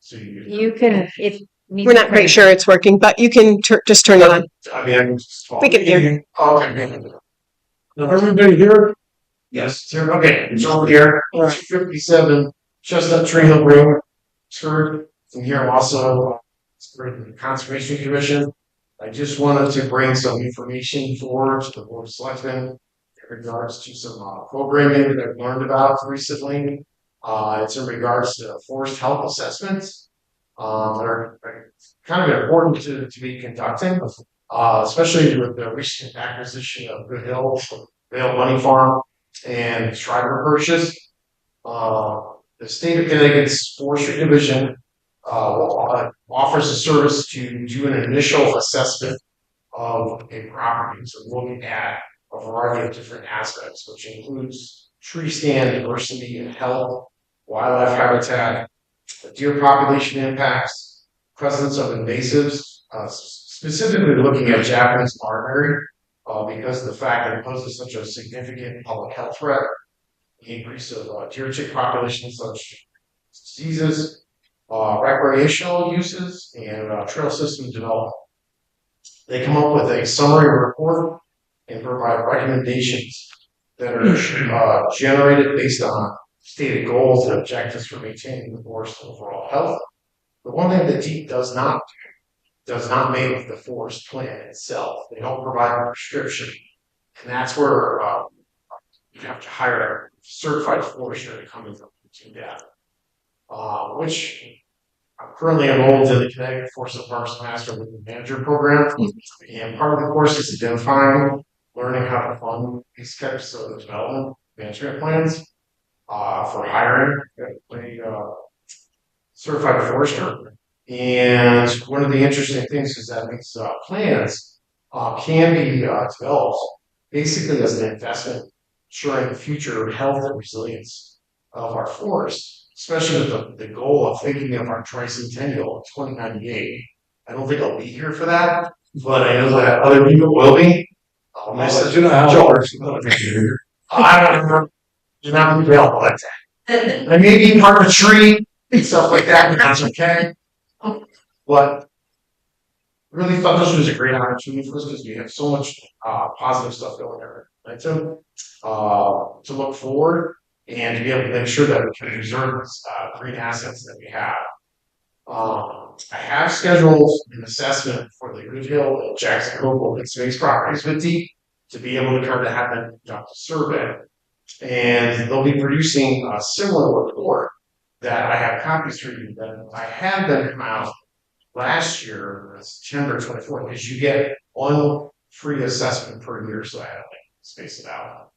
So you You can, if. We're not quite sure it's working, but you can just turn it on. I mean, I can just talk. We can hear you. Oh, okay. Now, everybody here? Yes, it's here. Okay, it's over here. 257 Chestnut Tree Hill Road. Heard from here. I'm also for the Conservation Commission. I just wanted to bring some information forward to the Board of Selectmen in regards to some programming that I've learned about recently. It's in regards to forest health assessments that are kind of important to be conducting, especially with the recent acquisition of Good Hill, Vale Money Farm, and Schreiber purchase. The state of Connecticut's Forestry Division offers a service to do an initial assessment of a property, so looking at a variety of different aspects, which includes tree stand diversity and health, wildlife habitat, deer population impacts, presence of invasives, specifically looking at Japanese barberry, because of the fact that it poses such a significant public health threat, the increase of deer tick populations, such diseases, recreational uses, and trail system development. They come up with a summary report and provide recommendations that are generated based on stated goals and objectives for maintaining the forest's overall health. The one thing that DEEP does not make the forest plan itself. They don't provide a prescription, and that's where you have to hire a certified forester to come in from data, which I'm currently enrolled in the Connecticut Forest and Parks Master Living Manager program, and part of the course is identifying, learning how to fund these types of development management plans for hiring a certified forester. And one of the interesting things is that these plans can be developed basically as an investment ensuring the future health and resilience of our forests, especially with the goal of thinking of our tricentennial in 2098. I don't think I'll be here for that, but I know that other people will be. I'll let you know how it works. I don't remember. You're not available like that. I may be part of a tree and stuff like that, but that's okay. But really thought this was a great opportunity for us because we have so much positive stuff going there. Right? So to look forward and to be able to make sure that we can preserve these green assets that we have. I have scheduled an assessment for the Good Hill and Jackson Cove open space properties with DEEP to be able to come to have them conduct a survey. And they'll be producing a similar report that I have copies for you that I had them come out last year, September 24th, because you get one free assessment per year, so I had to space it out.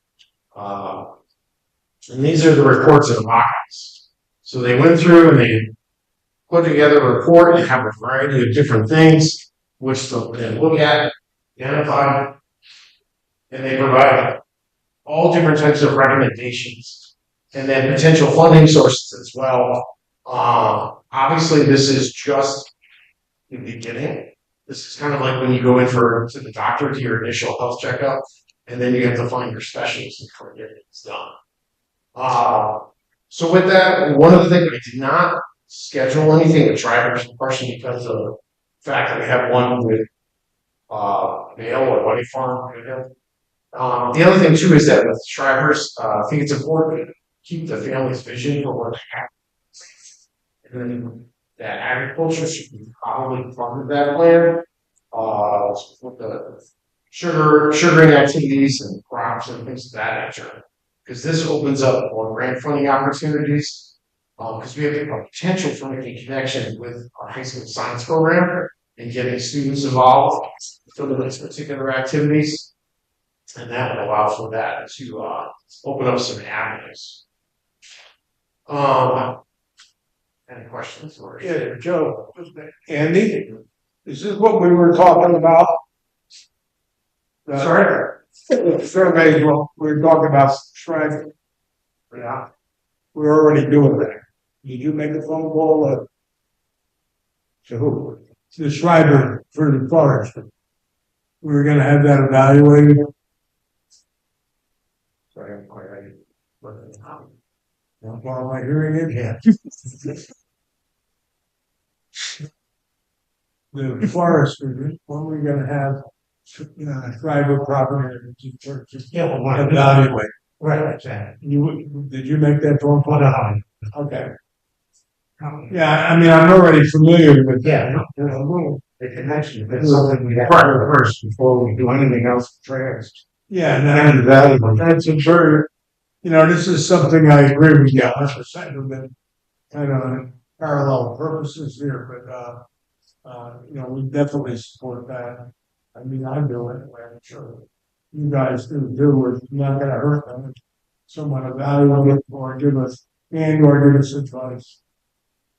And these are the reports of the mock-ups. So they went through and they put together a report and have a variety of different things, which they'll then look at, identify, and they provide all different types of recommendations, and then potential funding sources as well. Obviously, this is just the beginning. This is kind of like when you go in to the doctor to your initial health checkup, and then you have to find your specialist before getting things done. So with that, one of the things I did not schedule anything with drivers, partially because of the fact that we have one with Vale or Money Farm. The other thing too is that with Shrivers, I think it's important to keep the family's vision for what happens. And then that agriculture should be probably part of that plan. With the sugaring activities and crops and things of that nature. Because this opens up more grant funding opportunities. Because we have a potential for making connections with our high school science program and getting students involved for those particular activities. And that would allow for that to open up some avenues. Any questions? Or yeah, Joe, Andy, is this what we were talking about? Sorry? The survey, we were talking about Schreiber. Yeah. We're already doing that. Did you make a phone call to who? To Schreiber for the forest. We were going to have that evaluated. Sorry, I'm quite ready. Am I hearing it? Yeah. the forest, when we're gonna have, tribal property to Yeah, well, one of them. evaluate. Right, exactly. Did you make that phone call? Okay. Yeah, I mean, I'm already familiar with that. Yeah, there's a little, the connection, but it's something we have to do first before we do anything else with trails. Yeah, and And valuable. that's a very, this is something I agree with you 100%. We've been kind of on parallel purposes here, but we definitely support that. I mean, I do it, I'm sure you guys do. It's not gonna hurt them. Someone evaluate it or give us advice.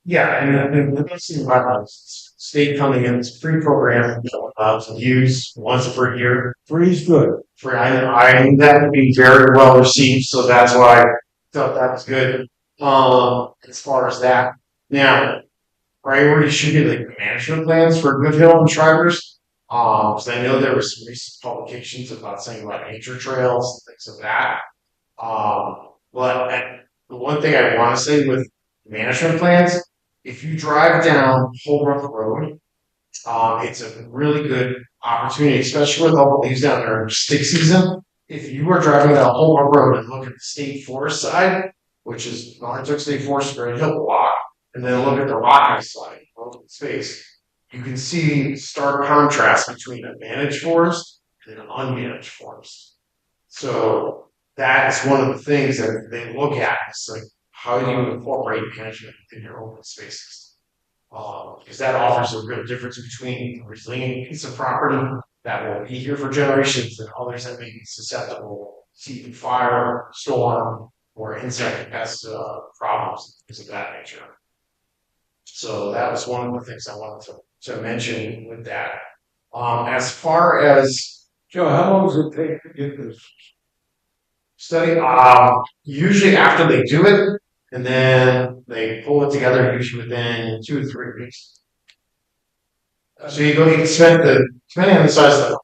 Yeah, and the best thing about state coming in, it's a free program, to use once per year. Free's good. For I knew that would be very well received, so that's why I felt that was good. As far as that, now priority should be like management plans for Goodhill and Shivers. Because I know there were some recent publications about saying about nature trails and things of that. But the one thing I want to say with management plans, if you drive down Holbrook Road, it's a really good opportunity, especially with all the leaves down there in stick season. If you are driving down Holbrook Road and look at the state forest side, which is Northern State Forest, Great Hill Block, and then look at the Rocky side, open space, you can see stark contrast between a managed forest and an unmanaged forest. So that is one of the things that they look at. It's like, how do you incorporate management in your open spaces? Because that offers a real difference between a resilient piece of property that will be here for generations and others that may be susceptible to fire, storm, or insect and pest problems, things of that nature. So that was one of the things I wanted to mention with that. As far as Joe, how long does it take to get this? study, usually after they do it, and then they pull it together usually within 2 to 3 weeks. So you can spend depending on the size of the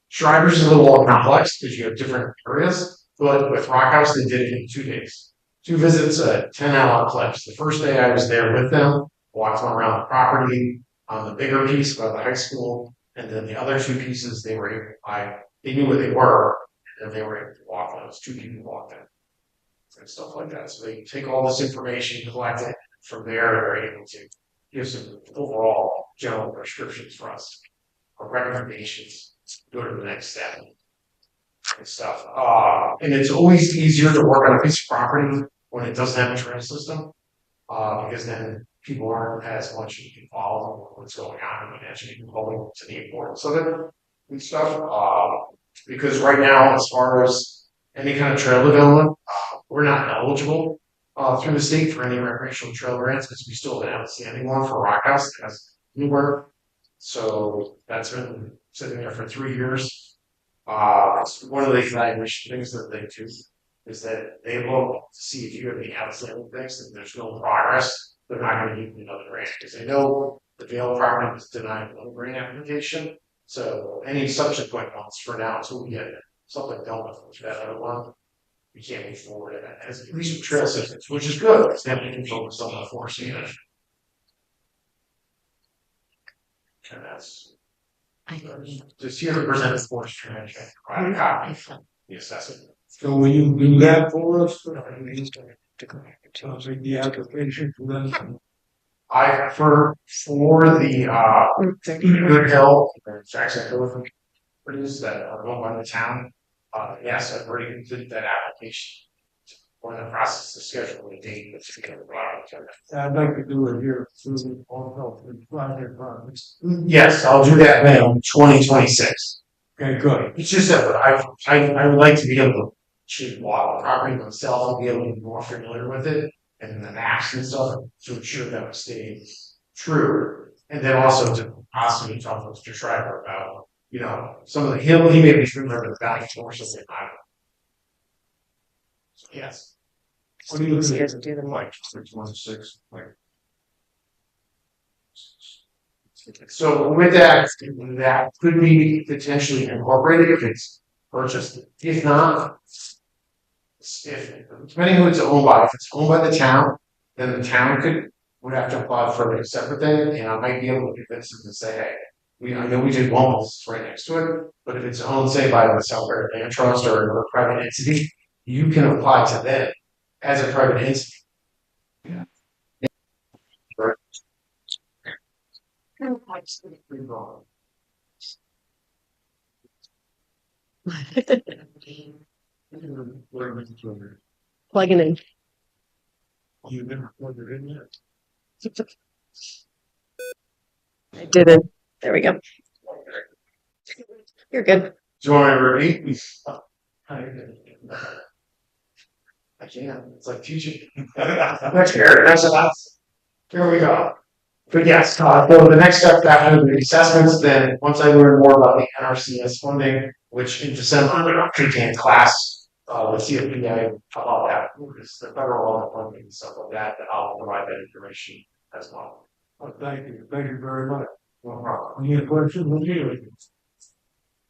Shivers is a little more complex because you have different areas, but with Rock House they did it in 2 days. 2 visits, 10-hour clips. The first day I was there with them, walked them around the property on the bigger piece by the high school, and then the other 2 pieces they knew what they were, and they were able to walk on. It was 2 people walked in. And stuff like that. So they take all this information, collect it, from there they're able to give some overall general prescriptions for us, or recommendations, go to the next step and stuff. And it's always easier to work on a piece of property when it doesn't have a trail system, because then people aren't as much involved in what's going on and actually holding to the importance of it and stuff. Because right now, as far as any kind of trail development, we're not eligible through the state for any recreational trail grants because we still have an outstanding one for Rock House that has Newark. So that's been sitting there for 3 years. It's one of the evaluation things that they do is that they look to see if you have any outstanding things and there's no progress, they're not going to give you another grant because they know the Vail property was denied a grant application. So any subsequent ones for now until we get something done with that other one, we can't move forward as at least with trail systems, which is good because then we can focus on the forest management. And that's just here to present the forest management, provide a copy from the assessment. So will you do that for us? I'll take the application for that. For the Good Hill, Jackson Hill produce that are owned by the town. Yes, I've already completed that application. We're in the process of scheduling a date. I'd like to do it here through the project projects. Yes, I'll do that now, 2026. Okay, good. It's just that I would like to be able to walk the property myself and be able to be more familiar with it and the maps and stuff to ensure that it stays true. And then also to possibly talk with Mr. Schreiber about, some of the hill, he may be familiar with the value sources in Iowa. So, yes. What do you think? Do them Like 616, like. So with that could be potentially incorporated if it's purchased. If not, depending on who it's owned by, if it's owned by the town, then the town could would have to apply for a separate thing, and I might be able to convince them to say, hey, I know we did Walmart's right next to it, but if it's owned, say, by the South Bear Land Trust or another private entity, you can apply to them as a private entity. Yeah. Right. Plugging in. You never plugged it in yet? I didn't. There we go. You're good. Do you want me to repeat? I can't. It's like teaching. Next year, that's enough. Here we go. But yes, so the next step that would be assessments. Then once I learn more about the NRCS funding, which in December I'm taking a class with CFPA about that, it's the federal level funding and stuff like that. That I'll provide that information as well. Oh, thank you very much. No problem. Any questions with you?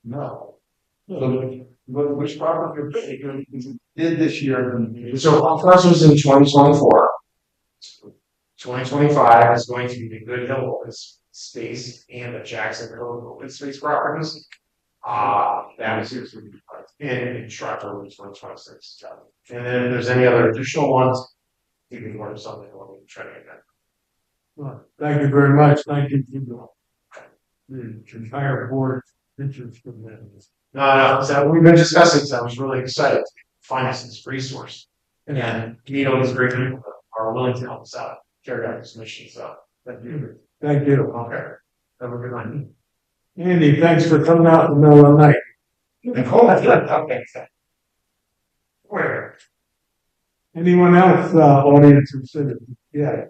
No. But which property you did this year? So first was in 2024. 2025 is going to be the Good Hill open space and the Jackson Cove open space properties. That is in Stratford in 2026. And then if there's any other additional ones, you can order something or we can try to get that. Well, thank you very much. Thank you to the entire board. Interest from that. No, so we've been discussing, so I was really excited to find this resource. And meet all these great people that are willing to help us out, carry out this mission. So thank you. Thank you. Okay. Have a good night. Andy, thanks for coming out in the middle of the night. Okay. Where? Anyone else, audience or citizen? Yeah.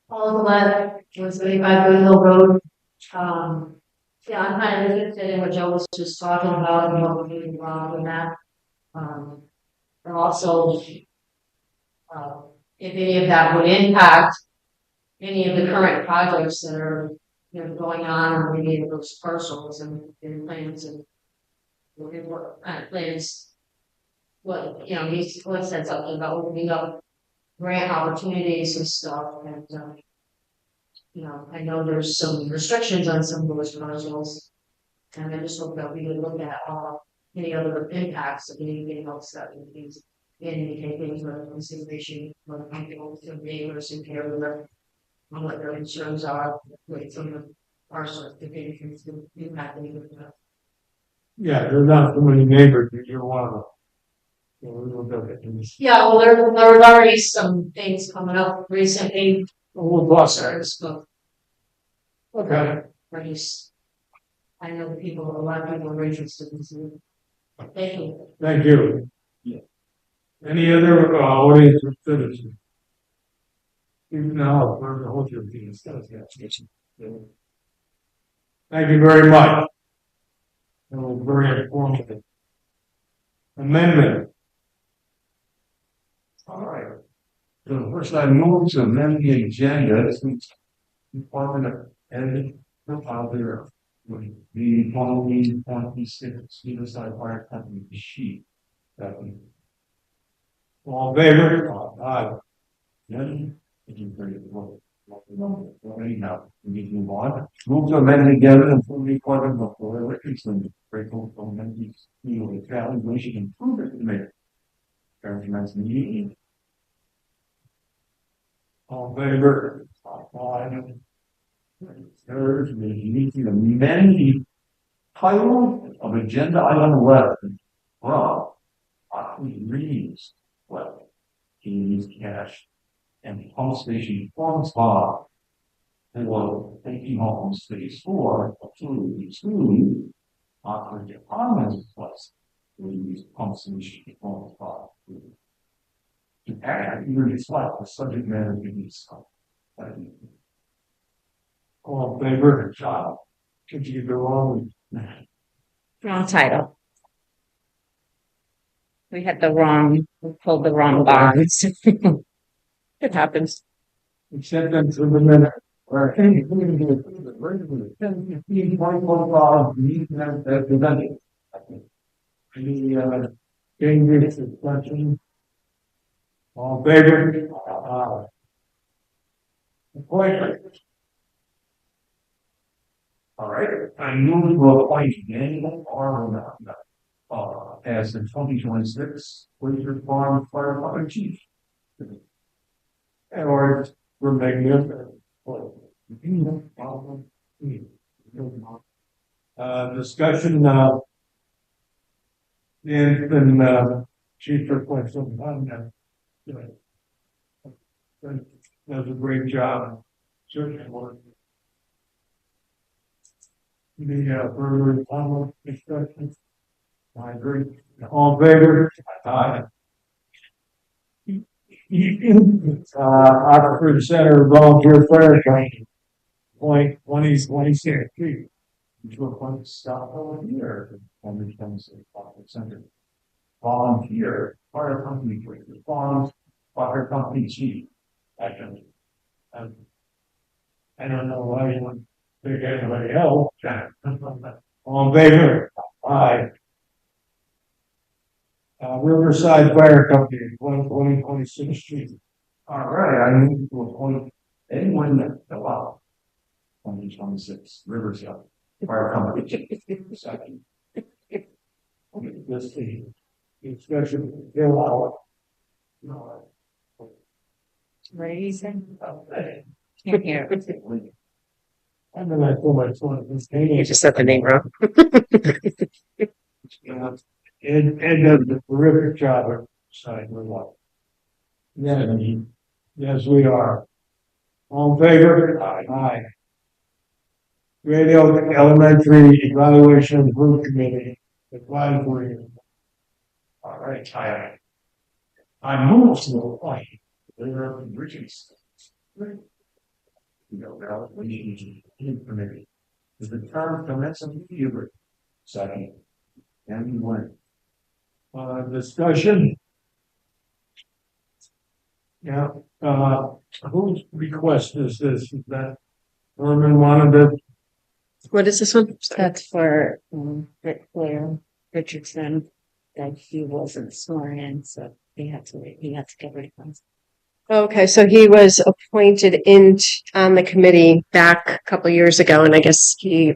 Paul Gillette, 175 Good Hill Road. Yeah, I'm kind of interested in what Joe was just talking about and what we're doing wrong with that. And also, if any of that would impact any of the current projects that are, going on or maybe those parcels and plans and what kind of plans. What, he said something about opening up grant opportunities and stuff, and I know there's some restrictions on some of those parcels, and I just hope that we would look at any other impacts of anything else that would be taken into consideration when people to neighbors and care on what their concerns are with some of the parcels that they can impact anything. Yeah, there's not too many neighbors, you're one of them. Yeah, we will do it. Yeah, well, there was already some things coming up recently. We'll boss ours. But Okay. I know people, a lot of people are interested in this. Thank you. Thank you. Yeah. Any other, audience or citizen? Even now, we're the whole thing. Thank you very much. That was very informative. Amendment. All right. So first I move to amend the agenda since Department of Ed out there with the following 26 Riverside Fire Company sheet. That we All in favor? Aye. then you bring it forward. Anyhow, we need to move on. Move to amend the agenda and fully require the Florida Richardson grateful for amending the evaluation improvement committee. Recommends the meeting. All in favor? Aye. Third, we need to amend the title of agenda item 11 from Ockley Reeves, well, Keys Cash and Pump Station Performance Bond. And we'll taking home space 4 to Ockley Department Plus. We use Pump Station Performance Bond. To add, you reflect the subject matter of the stuff. All in favor? Child. Could you go on? Wrong title. We pulled the wrong bonds. It happens. Accept them to the minute. Right. Any, changes, discussion? All in favor? Appointment. All right, I move to appoint Daniel R. As the 2026 Winter Farm Fire Department Chief. Or we're making it. Discussion, and, Chief request some time. Does a great job. Certainly work. The, further comment, discussion? I agree. All in favor? Aye. Oxford Center Volunteer Fire Training. Point 2026. To appoint Scott Volunteer on the Tennessee Fire Center. Volunteer Fire Company First Response Fire Company Chief. Action. I don't know why you want to pick anybody else. All in favor? Aye. Riverside Fire Company, 2026 Chief. All right, I move to appoint anyone that fill out 2026 Riverside Fire Company Chief. Second. This the discussion, fill out. Raising. Can't hear. And then I told my son, You just said the name wrong. and does a terrific job at side of life. Yeah, yes, we are. All in favor? Aye. Great Oak Elementary Evaluation Group Committee, advisory. All right, I move to appoint Larry Richardson. Evaluation Committee. Is the term commencing Hubert? Second. And when? Discussion. Yeah, whose request is this? Is that Herman wanted to? What is this one? Sorry. That's for, Rick Blair Richardson, that he wasn't sworn in, so he had to get rid of him. Okay, so he was appointed on the committee back a couple years ago, and I guess he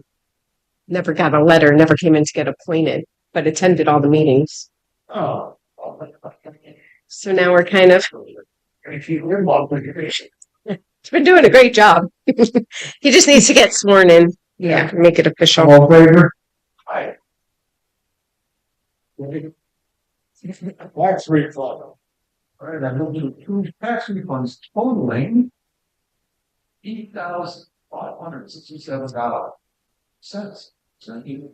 never got a letter, never came in to get appointed, but attended all the meetings. Oh. So now we're kind of, If you hear about the he's been doing a great job. He just needs to get sworn in. Yeah, make it official. All in favor? Aye. Tax refund. All right, I move to approve tax refunds totaling $8,567.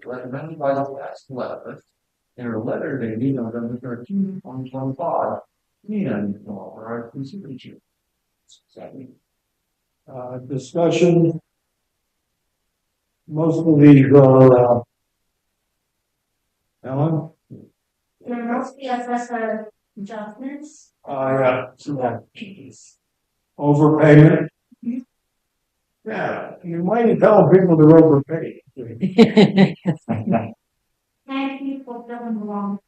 Recommended by the tax collector in a letter dated November 13, 2025, and authorized for signature. Second. Discussion. Most of these are, Ellen? There must be assessor adjustments. Yeah. Overpayment. Yeah, you might tell people they're overpaid. Thank you for filling the wrong.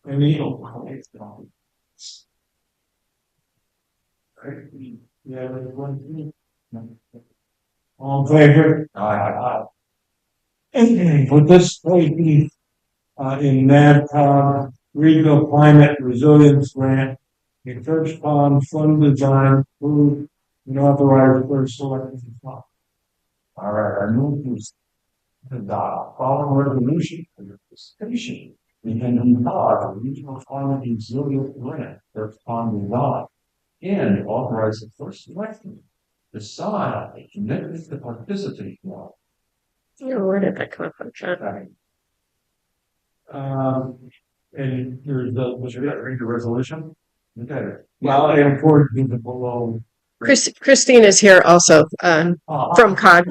Any? Yeah, there's one. All in favor? Aye. For this lady, in that, Regional Climate Resilience Grant, the Church Pond Fund Design, approved and authorized first selection. All right, I move to adopt following resolution for your participation in the Regional Climate Resilience Grant, Church Pond Design, and authorize the first selection to sign a commitment to participate. Where did that come from, John? And there's Would you read the resolution? Okay. well, and according to the below. Christine is here also, from COG.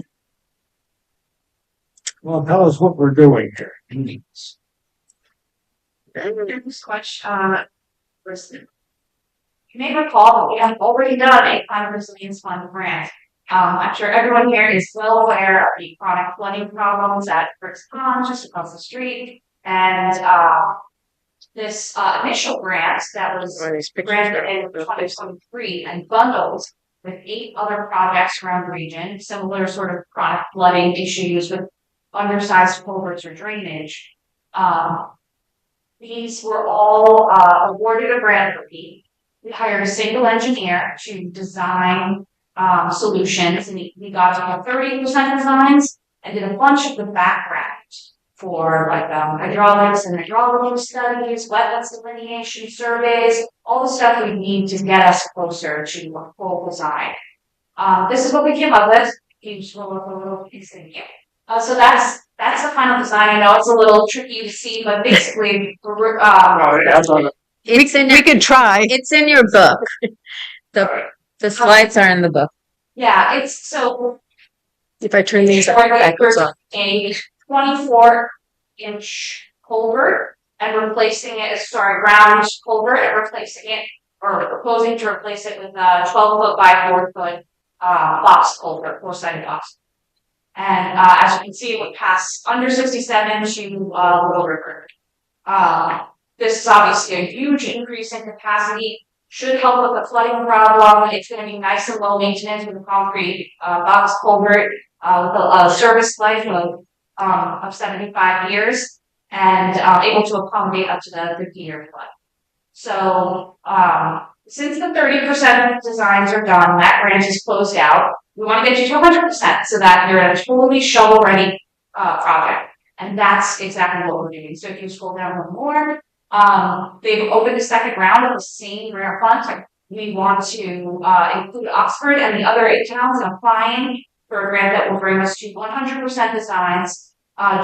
Well, tell us what we're doing here. Next question, you may recall that we have already done a climate resilience fund grant. I'm sure everyone here is well aware of the chronic flooding problems at Brooks Pond just across the street. And, this, initial grant that was One of these pictures granted there. in 2023 and bundled with 8 other projects around the region, similar sort of chronic flooding issues with undersized culverts or drainage. These were all awarded a grant fee. We hired a single engineer to design solutions, and we got to have 30% designs and did a bunch of the background for like hydraulics and hydrology studies, wetlands delineation surveys, all the stuff we need to get us closer to a full design. This is what we came up with. You just roll up a little piece in here. So that's the final design. I know it's a little tricky to see, but basically, It's in, We could try. it's in your book. The slides are in the book. yeah, it's so If I turn these backwards on. a 24-inch culvert and replacing it, round culvert and replacing it, or proposing to replace it with a 12-foot by 4-foot box culvert, 4-sided box. And as you can see, it would pass under 67 to Little River. This is obviously a huge increase in capacity. Should help with the flooding problem. It's going to be nice and low maintenance with a concrete box culvert with a service life of 75 years and able to accommodate up to the 50-year flood. So since the 30% designs are done, that grant is closed out. We want to get you to 100% so that you're a totally shovel-ready project, and that's exactly what we're doing. So if you scroll down one more. They've opened a second round of the same grant fund. We want to include Oxford and the other 8 towns in applying for a grant that will bring us to 100% designs,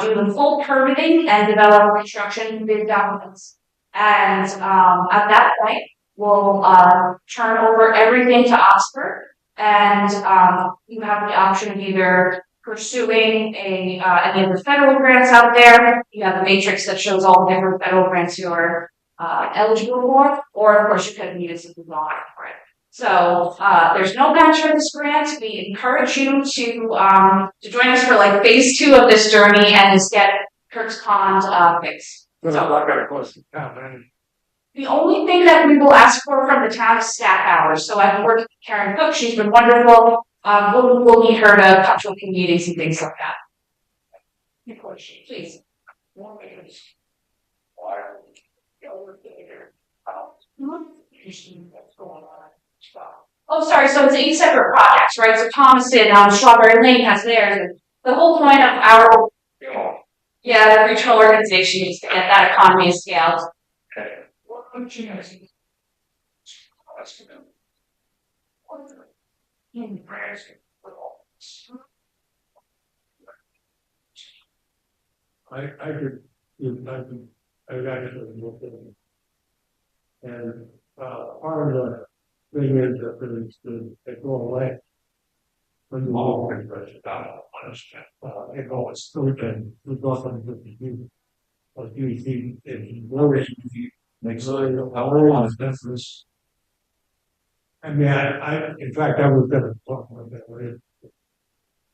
do the full permitting, and develop construction bid documents. And at that point, we'll turn over everything to Oxford, and you have the option of either pursuing any of the federal grants out there. You have the matrix that shows all the different federal grants you're eligible for, or of course you could have municipal bond for it. So there's no match for this grant. We encourage you to join us for like phase 2 of this journey and just get Kirk's Pond fixed. I've got a question. The only thing that we will ask for from the town is staff hours. So I've worked with Karen Cook. She's been wonderful. We'll need her to come to a few meetings and things like that. Your question, please. Oh, sorry. So it's 8 separate projects, right? So Thomaston, Strawberry Lane has theirs. And the whole point of our the regional organization is to get that economy of scale. I could actually look at it. And part of the thing is that they go away. When you all get it, it goes through and we go from the view. But you see, it's very easy. Makes a lot of difference. I mean, in fact, I was going to talk about that later.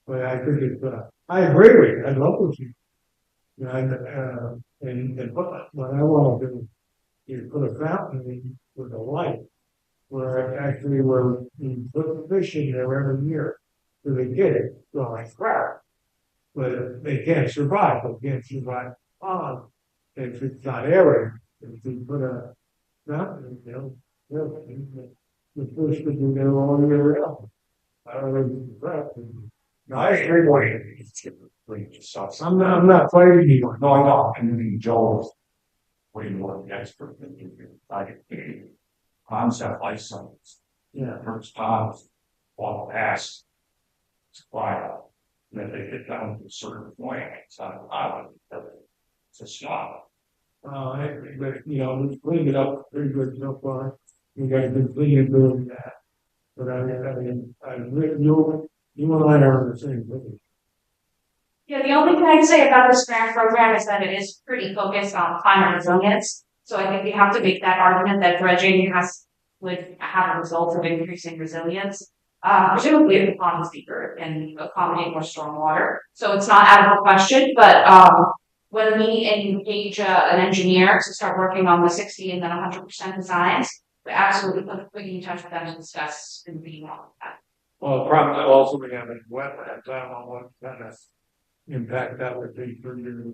But I think it's, I agree with you. I love what you. You know, and what I want to do is put a fountain in with a light, where actually we put the fish in there every year, so they get it. So like crap, but they can't survive. They can't survive on if it's not aerated. If you put a fountain, the fish could be there all year round. I don't know. No, I agree with you. It's typically stuff. I'm not fighting you. No, I know. I mean, Joel's way more the expert than you do. I get concept license. Yeah. First times, all past supply. Then they get down to a certain point. It's not allowed. It's a stop. But we've cleaned it up pretty good so far. You guys have been cleaning doing that. But you and I are on the same page. Yeah, the only thing I can say about this grant program is that it is pretty focused on climate resilience. So I think we have to make that argument that dredging would have a result of increasing resilience. Presumably if the pond is deeper and accommodate more stormwater. So it's not out of the question, but when we engage an engineer to start working on the 60 and then 100% designs, we absolutely put you in touch with them to discuss and be on that. Well, the problem that also we have in wetlands, I don't know what kind of impact that would be for your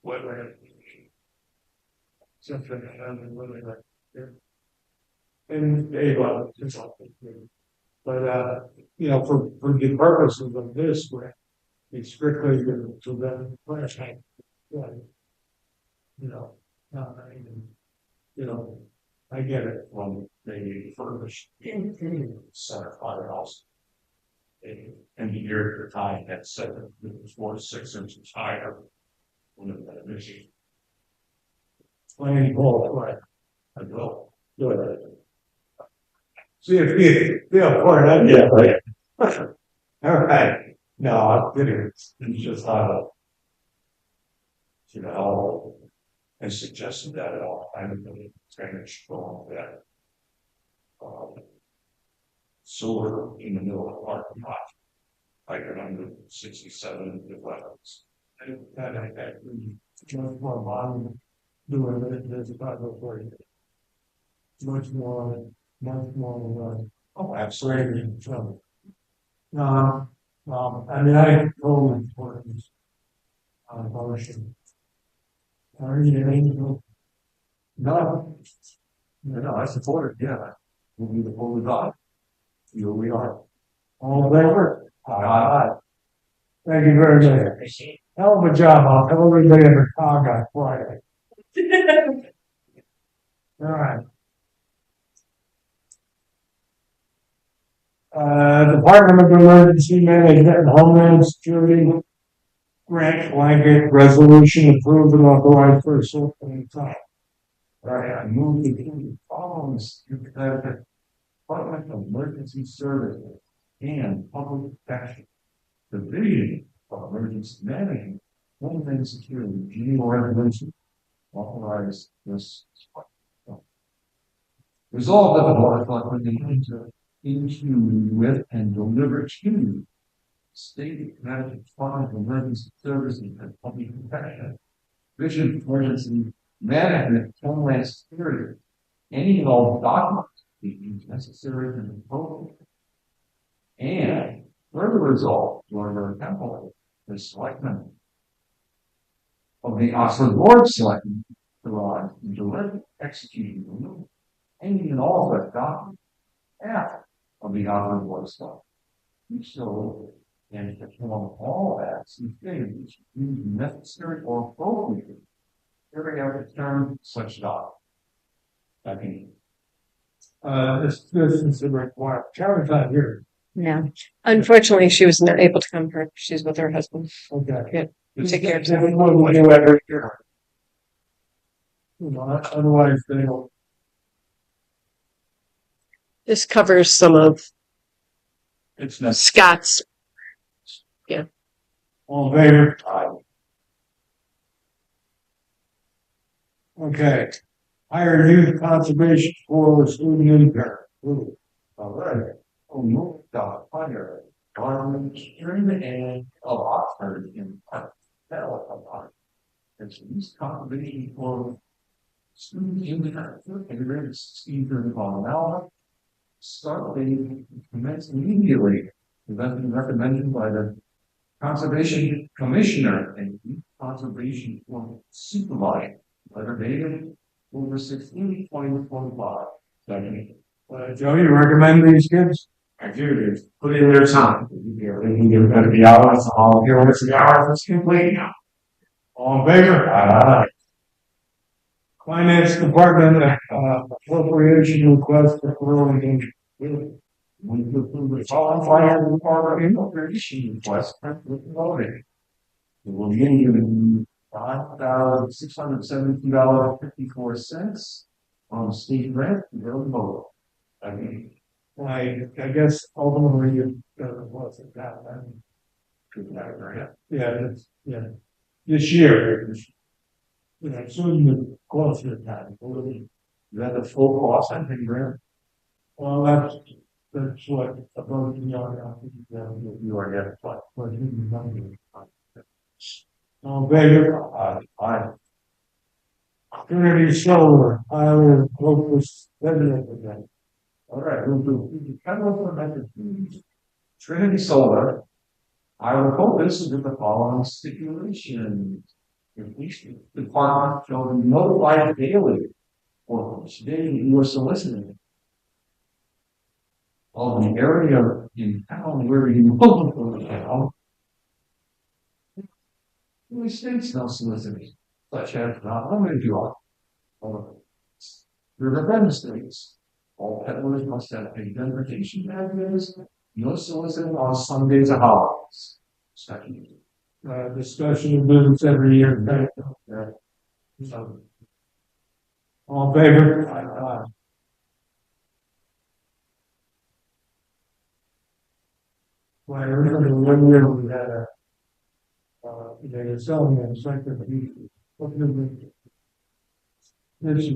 wetland. Something that hasn't really like. And Ava, it's all. But, you know, for the purposes of this, it's strictly to the plant. Yeah. You know, you know, I get it. Well, they furnished center firehouse. They engineered at the time that said that it was 4 to 6 inches higher. One of that issue. Planning board, right? I will. Do it. See if you feel for it. Yeah, right. All right. No, I'm kidding. It's just not you know, I suggested that at all. I haven't really drainage going that. Sewer in the middle of the parking lot. Like under 67 levels. That I much more modern doing it. There's about no way. Much more, Oh, absolutely. greater trouble. I mean, I totally support this. Motion. Are you anything? No. No, I support it, yeah. We'll be the full dog. Here we are. All in favor? Aye. Thank you very much. Hell of a job. I'll tell everybody in the car on Friday. All right. Department of Emergency Management and Homeland Security grant blanket resolution approved and authorized for a certain time. Right, I move to the following Department of Emergency Services and Public Protection. Division of Emergency Management, Homeland Security, General Resolution, authorize this. Resolved that the Board of Selectmen enter into with and deliver to State of Connecticut Department of Emergency Services and Public Protection, Division of Emergency Management, Homeland Security, any and all documents deemed necessary and appropriate. And further resolved, Lord Temple, the Selectmen of the Oxford Board of Selectmen provide and deliver, execute, remove any and all such documents after of the Oxford Board of Selectmen. So, and perform all acts and things deemed necessary or appropriate carry out the term such document. I mean, This is a requirement. Sharon's not here. No, Unfortunately, she was not able to come here. She's with her husband. Okay. Take care of Otherwise, they don't. This covers some of it's necessary. Scott's. All in favor? Okay. Higher youth conservation for student intern. Ooh. All right. Oh, move the fire. Garment in the end of Oxford in Park. It's least conservation for students in the integrated 16 on an hour. Start date commence immediately. Event recommended by the Conservation Commissioner and Conservation Supervisor. Letter dated over 16/20/25. Second. Joe, you recommend these kids? I do, put in their time. They're gonna be hours, all here, it's the hours, it's complete now. All in favor? Finance Department, appropriation request for rural When you approve the following final appropriation request, voting. It will give you $5,672.54 on state grant and early vote. I mean, I guess ultimately it wasn't that. Yeah. This year, you know, soon the closer to time. is that the full cost, I think, grant? Well, that's what about the You are getting what? All in favor? Aye. Trinity Solar, Iowa Locust Resident Event. All right, we'll do chemical method. Trinity Solar. I will focus with the following stipulations. The police department shall be notified daily or each day you are soliciting of the area in town where you look for the town. The states no soliciting, such as not limited to river demonstrates. All peddlers must have identification badges. No soliciting on Sundays or holidays. Second. Discussion of business every year. Yeah. So, all in favor? Aye. Well, I remember one year we had they were selling a encyclopedia. This is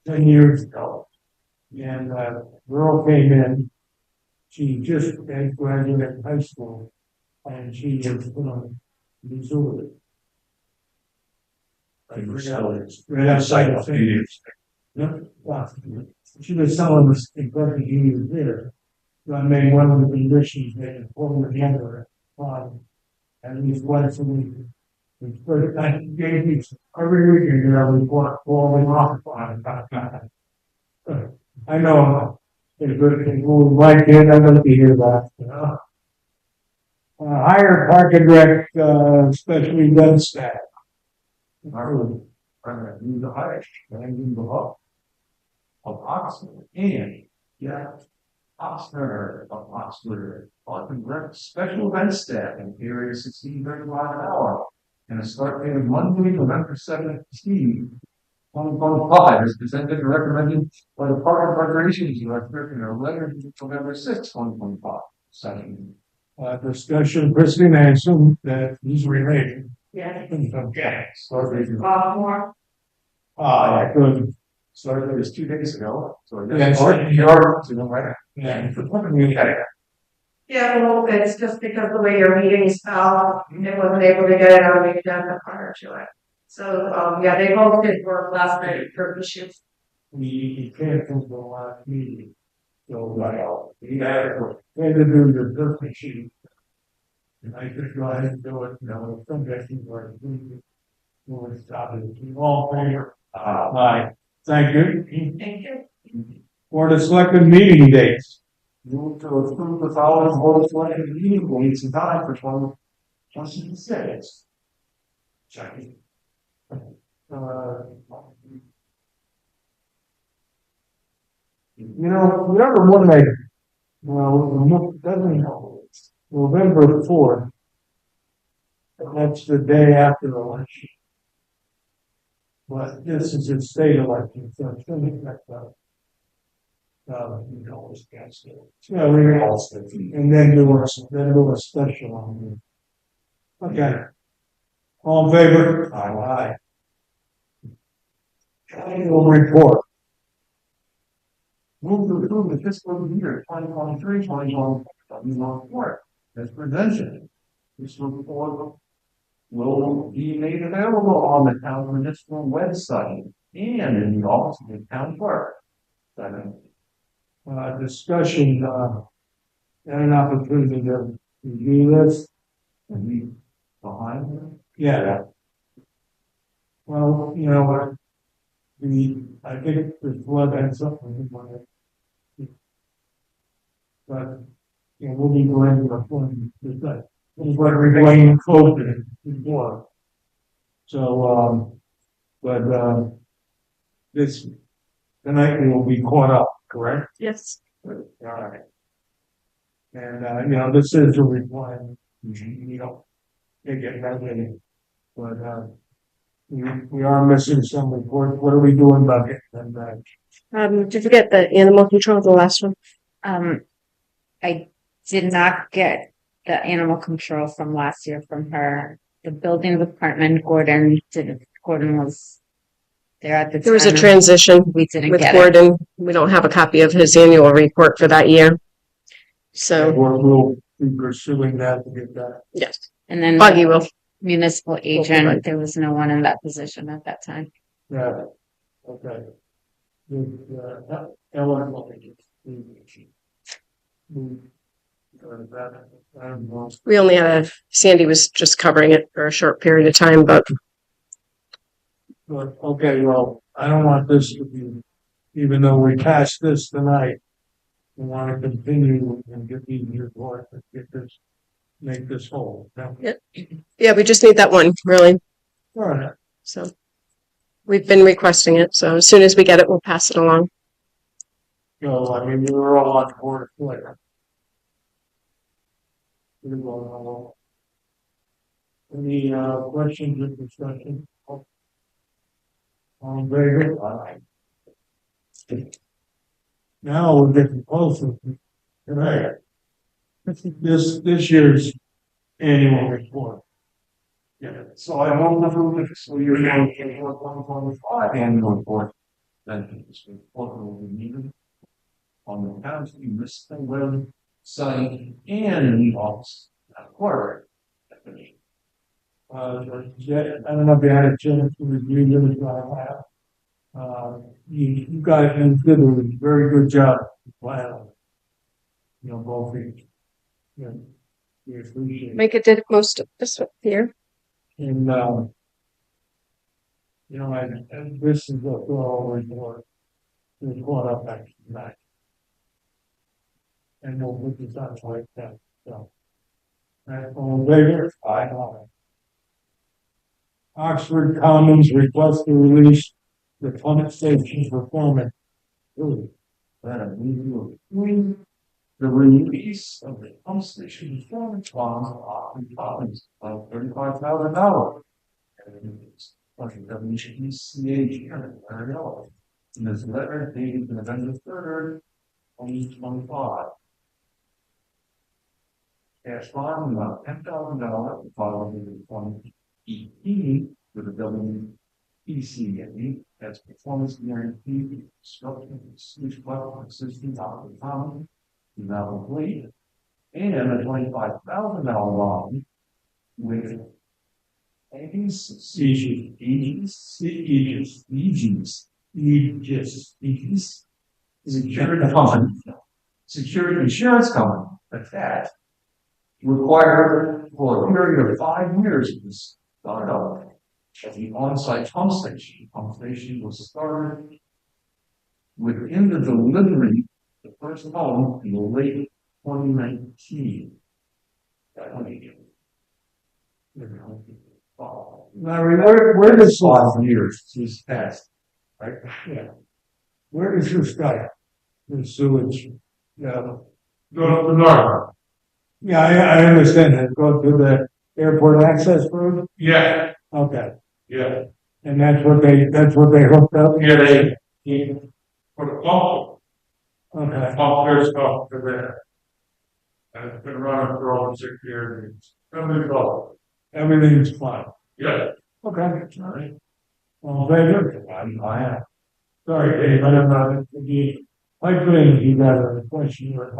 10 years ago. And girl came in, she just had graduated high school, and she was put on Missouri. Right outside of Phoenix. She was selling this encyclopedia there. So I made one of the conditions that informed the together and these once a week. The first time he gave me every weekend, you know, we walk falling off on it. I know it's good people like it, I'm gonna be here that, you know. Higher park and rec, special event staff. I would do the highest and do the up of Oxford and Oxford of Oxford on direct special event staff in area 16:35 an hour and a start date of Monday, November 17th, 2025 is presented and recommended by the Park and Recreation Director in a letter dated November 6th, 2025. Second. Discussion, Christine, I assume that he's related. Yeah. Okay. Start date. More. Good. Start date is 2 days ago. So Yeah, it's sorry. right. Yeah. Yeah, well, it's just because the way your meetings fell, it wasn't able to get it on the agenda prior to it. So, yeah, they both did work last night for issues. We can't come to the last meeting. So, we had to do the different sheet. And I just go ahead and do it, you know, some guys were doing it. We'll stop it. All in favor? Aye. Thank you. Thank you. For the selected meeting dates. Move to approve the following board of selectmen meeting dates and time for 2026. Second. You know, whatever one I, well, doesn't know, November 4th. That's the day after the election. But this is a state election, so it's going to affect that. You can always cancel it. Yeah, we can also, and then do a special on it. Okay. All in favor? Aye. Annual report. Move to approve the fiscal year 2023-2024 report as presented. This report will be made available on the town municipal website and in the office of the town clerk. Second. Discussion, and an opportunity to review this. And we behind them. Yeah. Well, you know what? I think the flood had something to do with it. But, you know, we'll be going to the point, this is what we're going COVID before. So, this, tonight we will be caught up, correct? Yes. All right. And, you know, this is a requirement, you don't take it that way, but, we are missing some report. What are we doing about getting them back? Did you get the animal control, the last one? I did not get the animal control from last year from her. The building department, Gordon was there at the time. There was a transition We didn't with get it. Gordon. We don't have a copy of his annual report for that year. So, We'll be pursuing that to get that. yes, And then Buggy will. municipal agent. There was no one in that position at that time. Yeah, okay. Ellen. We only had Sandy was just covering it for a short period of time, but Okay, well, I don't want this to be, even though we passed this tonight, we want to continue and get these reports and get this, make this whole. yeah, we just need that one, really. All right. So we've been requesting it. So as soon as we get it, we'll pass it along. So, I mean, we were all on board for it. Any questions or discussion? Very good. Now we're getting closer. Right. This year's annual report. Yeah, so I won't have a fiscal year 2025 annual report. Then this report will be needed on the county listing web site and in the office. Quarter. Yeah, I don't know if you had a chance to review this, but I have. You guys did a very good job. Wow. You know, both of you. Yeah. We appreciate it. Micah did most of this here. And, you know, and this is what we're all report. It's caught up back to back. And we'll put this on like that, so. Right, all in favor? Aye. Oxford Commons request to release the Plymouth Station performance. Ooh, The release of the pump station performance bonds of Oxford Commons of $35,000. And it's WCCH and Ariel. In this letter dated November 3rd, 2025. Cash bond about $10,000 following the 2018 with the WPCA as performance guarantee construction switch level existing out of town now complete, and a $25,000 bond with security insurance company attached required for a period of 5 years to start up at the on-site pump station. Pump station was started within the delivery of the first home in the late 2019. Larry, where does, 5 years since passed. right, yeah. Where does your start? The sewage, yeah. Go to the north. Yeah, I understand that, go to the airport access road? Yeah, Okay, yeah. and that's what they hooked up? Yeah, they put a pump, Okay, their stuff to there. And it's been running for over 6 years. It's really cool. everything's fine. Yeah. Okay, all right. Well, very good. I am. Sorry, Dave, I don't know, I think you got a question or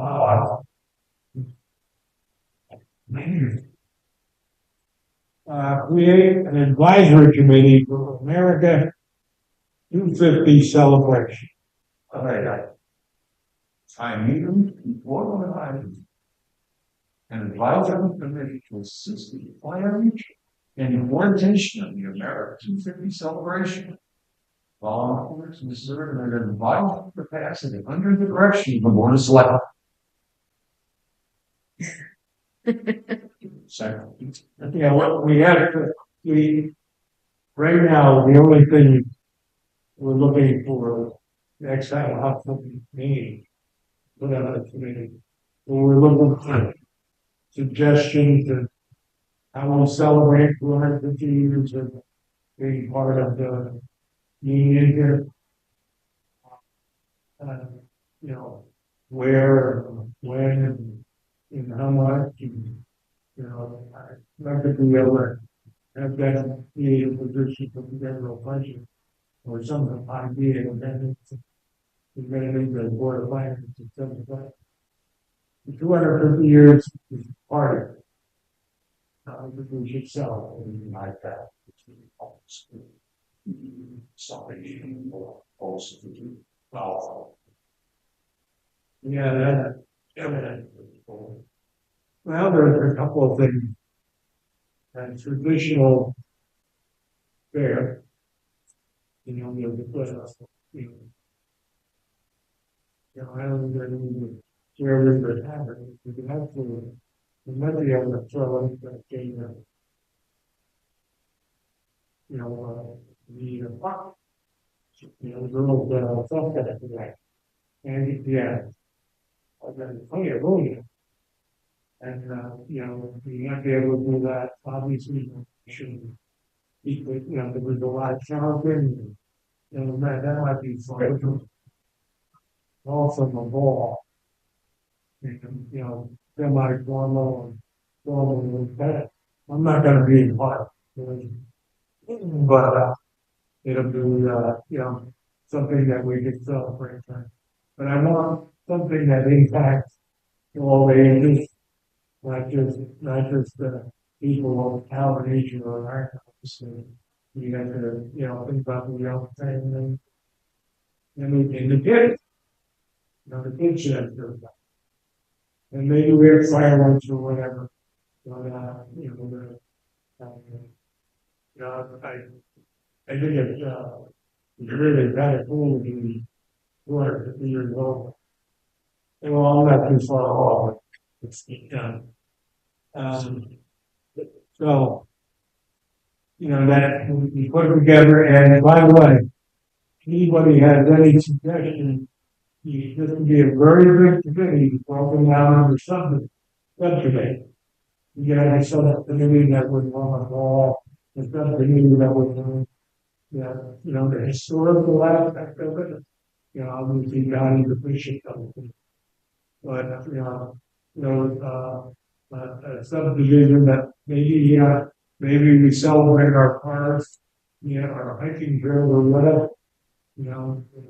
create an advisory committee for America 250 celebration. All right. I meet them before the items. And advise them committee to assist the planning and coordination of the America 250 celebration. Volunteers to serve in an advisory capacity under the direction of the Board of Selectmen. Second. Yeah, what we have to, right now, the only thing we're looking for, next time we'll have something meeting. Put on a committee. We're looking for suggestions and how we'll celebrate 250 years of being part of the union here. You know, where, when, and how much, and, you know, I'd like to be able to have that be a position for the general budget or some idea, and then it's going to be the board of finance and stuff like that. 250 years is part of it. we should sell it. Like that. Something more also to do. Well. Yeah, that, well, there's a couple of things. And traditional fair, you know, I don't know where we would have it. We could have to, we might be able to throw in that game, the girls, stuff that, and yeah. And then, oh yeah, and, we might be able to do that, obviously, shouldn't keep it, there was a lot of challenging, that might be fun. Also, the ball. And, semi formal and that. I'm not gonna be involved. But, it'll be, something that we can celebrate. But I want something that impacts all ages, not just the people of our region or our house. You have to, think about the young thing and the kids. The kids should have to. And maybe we have fireworks or whatever. But, I think it's really kind of cool to be 250 years old. And well, I'm not too far off. It's done. So, that we put it together, and by the way, anybody has any suggestions, you just be a very big committee broken down under subcommittee. You get a subcommittee that would want to all, the subcommittee that would, the historical aspect of it, obviously not the fishing company. But, a subdivision that maybe we celebrate our parks, our hiking trail or whatever,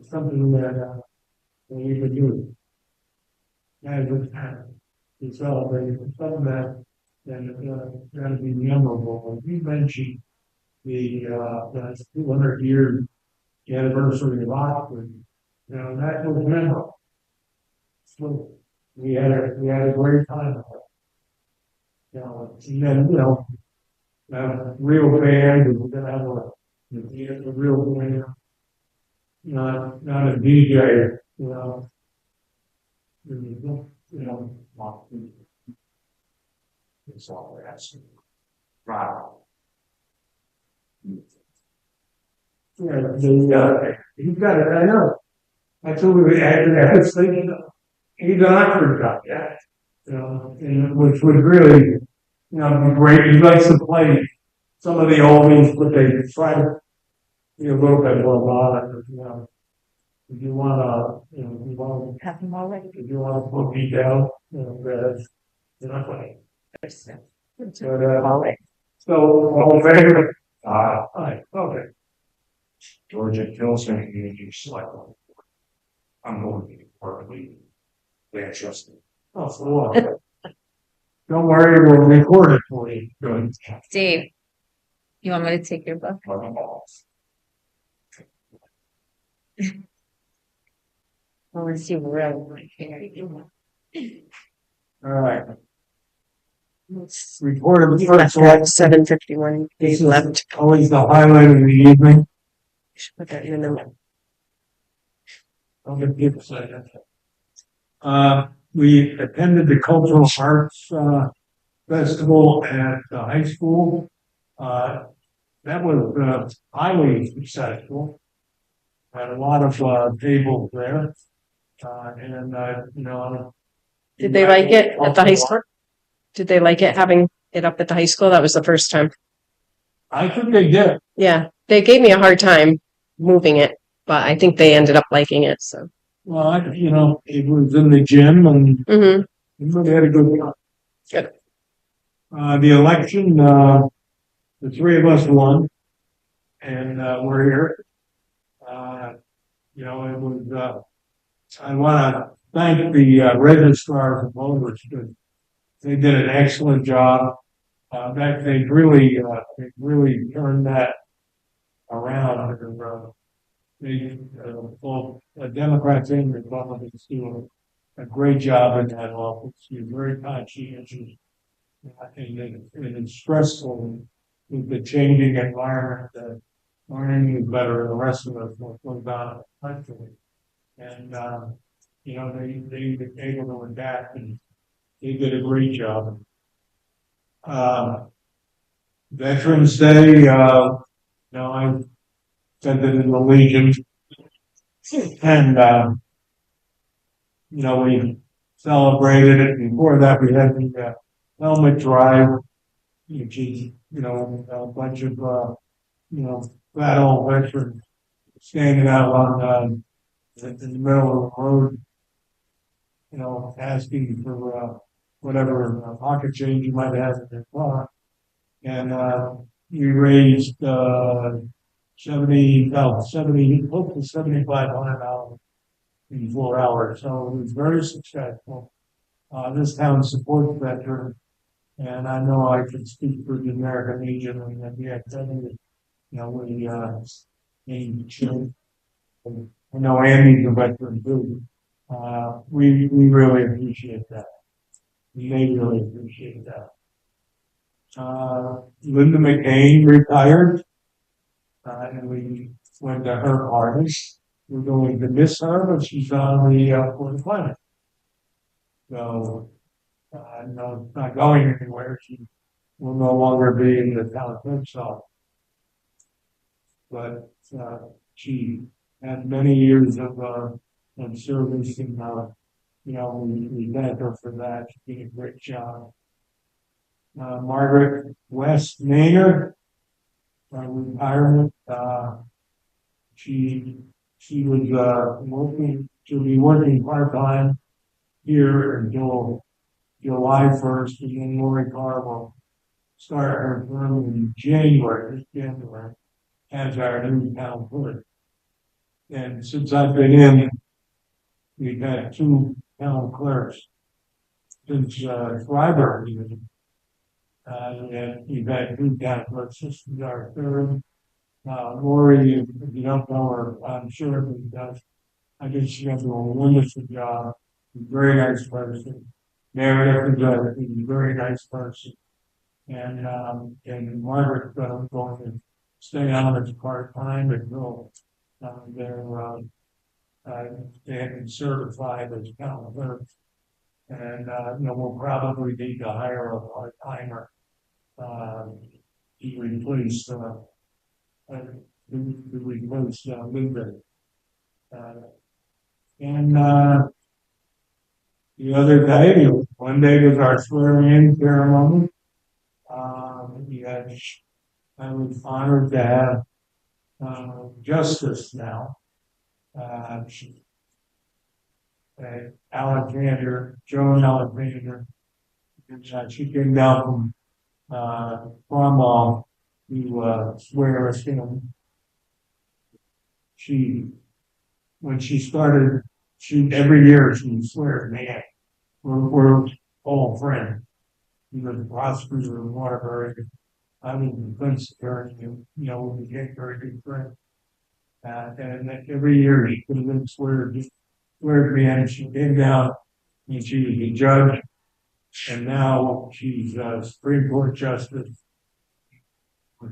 something that, we could do. As a time to celebrate something that, gotta be memorable. You mentioned the 200 year anniversary of Oxford, that was memorable. So we had a great time. And then, real band, and we're gonna have a real band, not a DJ, It's all we're asking. Right. He's got it, I know. I told him, I was thinking, he's an Oxford guy, yeah. And which would really, be great. He likes to play some of the oldies, but they try to be a little bit more modern, If you want to, Have them already. if you want to put me down, that's, funny. But, so, all in favor? Aye, okay. Georgia kills me, you select one. I'm going to be perfectly. They trust me. Oh, so what? Don't worry, we'll record it for you. Good. Dave, you want me to take your book? Like a boss. Unless you really want to hear. All right. Report of the first Left at 7:51. This Dave is left. always the highlight of the evening. Should put that in the I'm gonna give a second. We attended the Cultural Arts, Festival at the high school. That was, highly successful. Had a lot of, tables there. Did they like it at the high school? Did they like it having it up at the high school? That was the first time. I think they did. Yeah, they gave me a hard time moving it, but I think they ended up liking it. So, Well, it was in the gym and everybody had a good time. Good. The election, the three of us won, and we're here. It was. I want to thank the registrars of voters. They did an excellent job. that they've really turned that around. Both Democrats and Republicans do a great job in that office. You're very conscientious. And it's stressful with the changing environment that aren't any better than the rest of us what goes on in the country. And, they're able to adapt and they did a great job. Veterans Day, I said that in the Legion and, we celebrated it. Before that, we had the helmet drive, which is, a bunch of, fat old veterans standing out on, in the middle of the road, asking for, whatever pocket change you might have in your car. And, we raised, 70, close to $7,500 in 4 hours. So it was very successful. This town supports veterans. And I know I can speak for the American Legion and the activity, I know Andy's a veteran too. We really appreciate that. They really appreciate that. Linda McCain retired, and we went to her party. We're going to miss her, but she's on the for the planet. So, no, it's not going anywhere. She will no longer be in the town clerk's office. But she had many years of service, and we thank her for that. She did a great job. Margaret West Maynard, retirement. She was she'll be working part time here until July 1st, and then Lori Carr will start her term in January as our new town clerk. And since I've been in, we've had 2 town clerks since Freiburg even. And we've had 2 town clerks. This is our 3rd. Lori, if you don't know her, I'm sure everybody does. I guess she does a wonderful job. She's a very nice person. Meredith is a very nice person. And Margaret's going to stay on as part-time until they're getting certified as town clerks. And, we'll probably need to hire a part-timer to replace Linda. And the other day, one day was our swearing-in ceremony. I was honored to have Justice now. Alexander, Joan Alexander. And she came down from Cromwell to swear us in. When she started, every year she swears me in. We're all friends. He was a prosecutor in Waterbury. I was a defense attorney, and we became very good friends. And every year she could have been swear me in. She came down and she was a judge, and now she's a Supreme Court justice.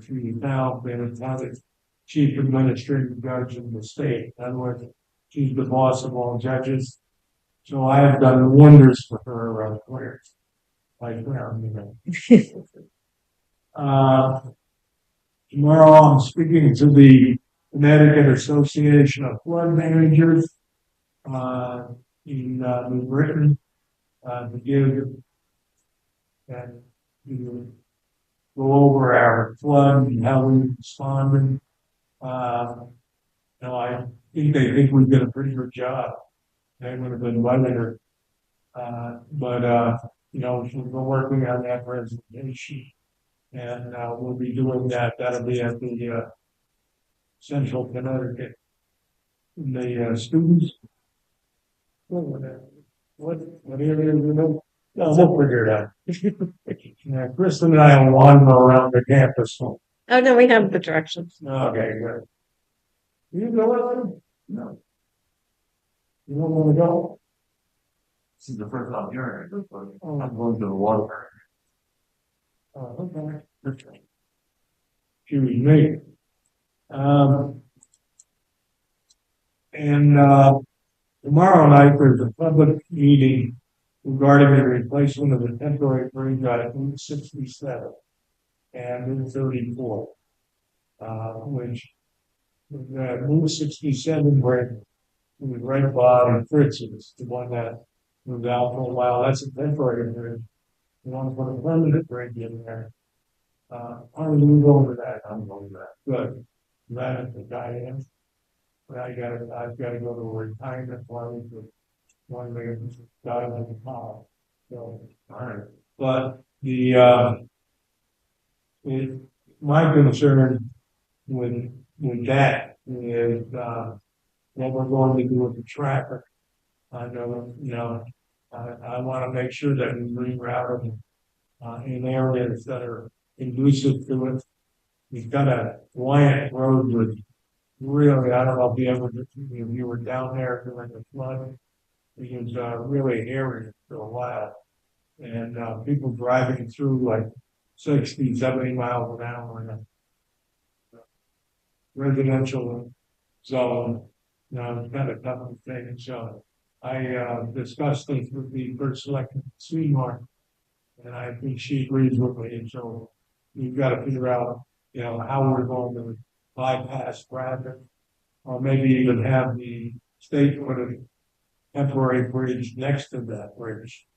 She's now been appointed chief administrative judge in the state. In other words, she's the boss of all judges. So I have done wonders for her careers. Tomorrow I'm speaking to the Connecticut Association of Flood Managers in New Britain to give and to go over our flood and how we responded. I think they think we did a pretty good job. They would have invited her. We're working on that presentation. And we'll be doing that. That'll be at the Central Connecticut. The students. What area do you know? No, we'll figure it out. Yeah, Kristen and I will wander around the campus. Oh, no, we have the directions. Okay, good. You go with No. You don't want to go? This is the first time hearing it, but I'm going to the water. Oh, okay. Excuse me. And, tomorrow night, there's a public meeting regarding the replacement of the temporary bridge at Route 67 and Route 34. Which, Route 67 bridge was right by Fritz's, the one that was out for a while. That's a temporary bridge. You want to put a permanent bridge in there. How do you go over that? I'm going over that. Good. That is the guy in. But I've got to go to a retirement party for one of the guys in the town. So, all right. But my concern with that is, what we're going to do with the traffic. I know, I want to make sure that we reroute them, in areas that are conducive to it. We've got a Wyatt Road with really, I don't know if you were down there during the flood. It was, really hairy for a while. And, people driving through like 60, 70 miles an hour in a residential zone. It's kind of tough thing. So I, discussed this with the first selectman, Seymour, and I think she agrees with me. And so we've got to figure out, how we're going to bypass traffic, or maybe even have the state put a temporary bridge next to that bridge,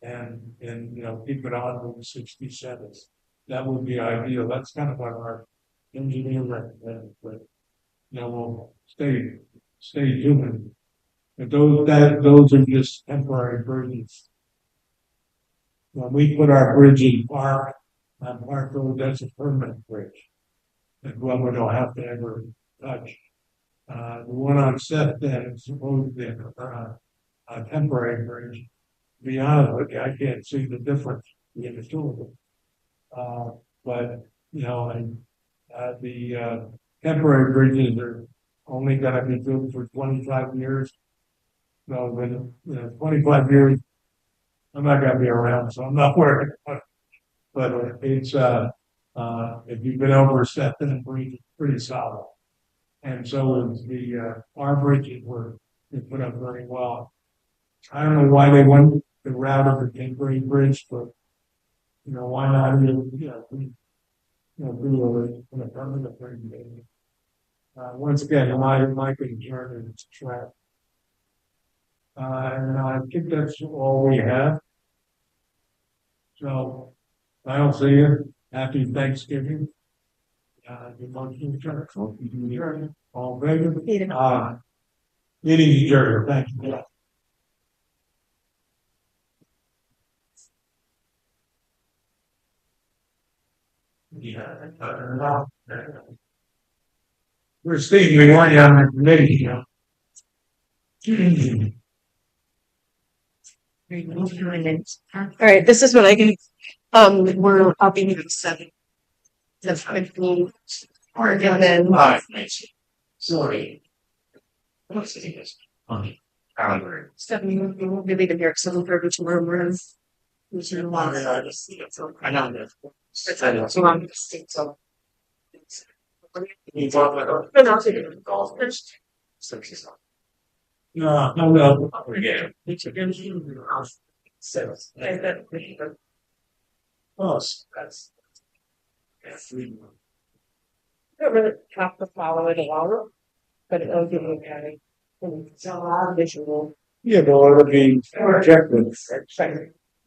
and keep it on Route 67. That would be ideal. That's kind of what our engineer recommended, but we'll stay tuned. But those are just temporary bridges. When we put our bridge in Park, on Park Road, that's a permanent bridge. And one we don't have to ever touch. The one on Seth then is supposed to be a temporary bridge. To be honest with you, I can't see the difference in the two of them. But, the temporary bridges are only gonna be good for 25 years. So, when, 25 years, I'm not gonna be around, so I'm not worried. But it's, if you've been over Sefton Bridge, it's pretty solid. And so is our bridges were put up very well. I don't know why they went the route of the temporary bridge, but why not do a permanent bridge? Once again, my concern is traffic. And I think that's all we have. So I don't see you. Happy Thanksgiving. The motion adjourned. All in favor? Meeting adjourned. Thank you. Steve, we want you on the committee, All right, this is what I can, we're up in 7. The 15, and then, Sorry. 7, we'll be leaving here at 7:30 tomorrow morning. I know. So I'm so. You talk about No, I'll take it. golf first. No. Yeah. Oh, That's. I don't really have to follow it along, but it'll give you a visual. yeah, but it'll be objective.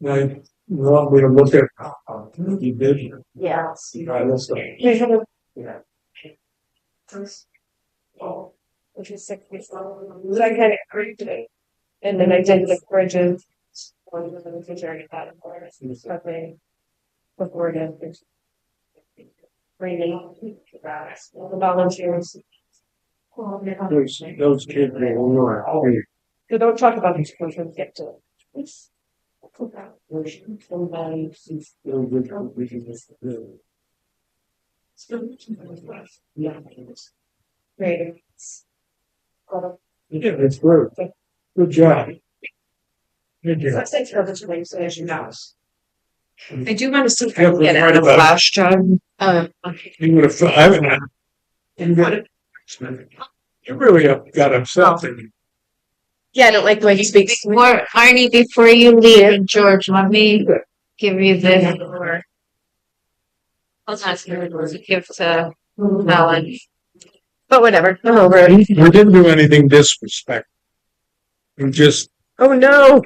Like, you want me to look at the vision. Yes. Right, let's go. Yeah. Which is 60. So I had it every day. And then I did the bridges. One of the teacher got it for us. Before it raining. The volunteers. Those kids, they were, So don't talk about these questions, get to it. Great. Yeah, that's great. Good job. Good job. I do want to see if I Yeah, can get right out of about it. flash job. You would have, I haven't. You really have got upset. Yeah, I don't like the way he speaks. Before, Arnie, before you leave, George, let me give you this. Hold on, give to Ellen. But whatever, I'm over it. We didn't do anything disrespectful. We just Oh no.